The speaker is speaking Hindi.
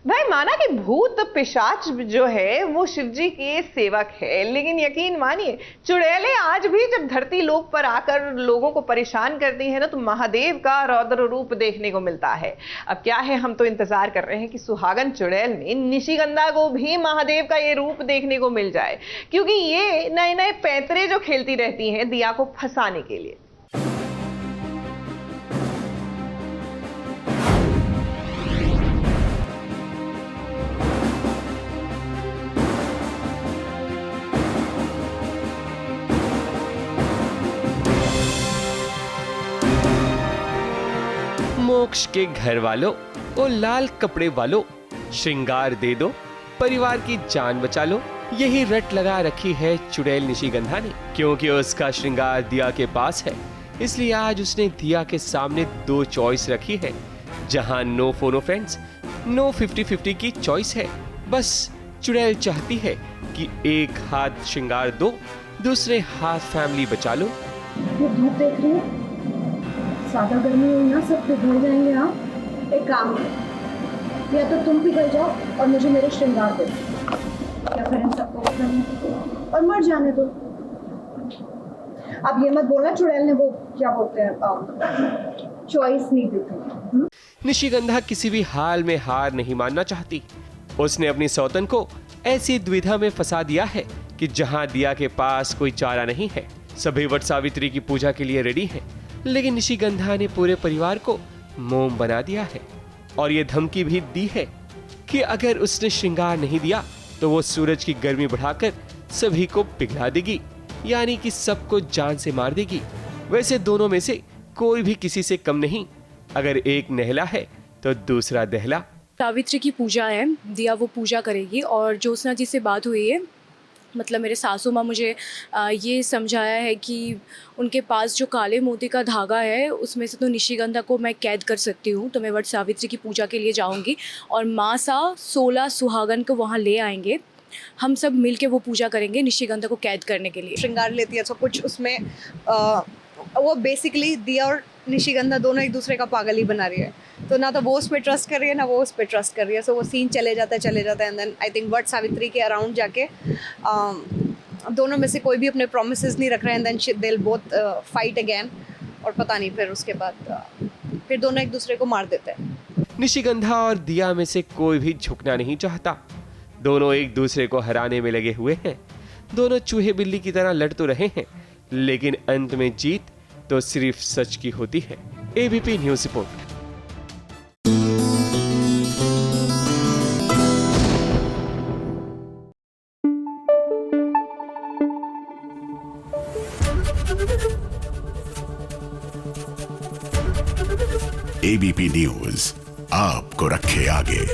भाई माना कि भूत पिशाच जो है वो शिव जी के सेवक है, लेकिन यकीन मानिए चुड़ैलें आज भी जब धरती लोक पर आकर लोगों को परेशान करती है ना, तो महादेव का रौद्र रूप देखने को मिलता है। अब क्या है, हम तो इंतजार कर रहे हैं कि सुहागन चुड़ैल में निशिगंधा को भी महादेव का ये रूप देखने को मिल जाए, क्योंकि ये नए नए पैंतरे जो खेलती रहती हैं दिया को फंसाने के लिए। मोक्ष के घर वालों और लाल कपड़े वालों, श्रृंगार दे दो, परिवार की जान बचा लो, यही रट लगा रखी है चुड़ैल निशिगंधा ने। क्योंकि उसका श्रृंगार दिया के पास है, इसलिए आज उसने दिया के सामने 2 चॉइस रखी है। जहां नो फोनो फ्रेंड्स, नो 50-50 की चॉइस है। बस चुड़ैल चाहती है कि एक हाथ श्रृंगार दो, दूसरे हाथ फैमिली बचा लो। ये धूप देख रही है, ज्यादा गर्मी हुई ना, सब पिघल जाएंगे। आप एक काम करो, या तो तुम पिघल जाओ और मुझे मेरे श्रृंगार दो, या फिर इन सबको पिघलने और मर जाने दो। अब ये मत बोलना चुड़ैल ने वो क्या बोलते हैं चॉइस नहीं दी। निशिगंधा किसी भी हाल में हार नहीं मानना चाहती। उसने अपनी सौतन को ऐसी द्विधा में फंसा दिया है कि जहां दिया के पास कोई चारा नहीं है, सभी वट सावित्री की पूजा के लिए रेडी हैं। लेकिन निशिगंधा ने पूरे परिवार को मोम बना दिया है और ये धमकी भी दी है कि अगर उसने श्रृंगार नहीं दिया तो वो सूरज की गर्मी बढ़ाकर सभी को पिघला देगी, यानी कि सबको जान से मार देगी। वैसे दोनों में से कोई भी किसी से कम नहीं, अगर एक नहला है तो दूसरा दहला। सावित्री की पूजा है, दिया वो पूजा करेगी। और ज्योत्सना जी से बात हुई है, मतलब मेरे सासू माँ मुझे ये समझाया है कि उनके पास जो काले मोती का धागा है उसमें से तो निशिगंधा को मैं कैद कर सकती हूँ। तो मैं वट सावित्री की पूजा के लिए जाऊँगी और माँ सा 16 सुहागन को वहाँ ले आएंगे। हम सब मिल के वो पूजा करेंगे निशिगंधा को कैद करने के लिए। श्रृंगार लेती है सब कुछ उसमें, वो बेसिकली दिया और निशिगंधा दोनों एक दूसरे का पागल ही बना रही है। तो ना तो वो उस पर ट्रस्ट कर रही है, ना वो उस पर ट्रस्ट कर रही है। सो वो सीन चले जाता है and then I think what Savitri के अराउंड जाके दोनों में से कोई भी अपने प्रोमिसेस नहीं रख रहे हैं। And then they will both fight again, और पता नहीं फिर उसके बाद फिर दोनों एक दूसरे को मार देते हैं। निशिगंधा और दिया में से कोई भी झुकना नहीं चाहता। दोनों एक दूसरे को हराने में लगे हुए हैं। दोनों चूहे बिल्ली की तरह लड़ तो रहे हैं, लेकिन अंत में जीत तो सिर्फ सच की होती है। ABP news report. ABP news आपको रखे आगे।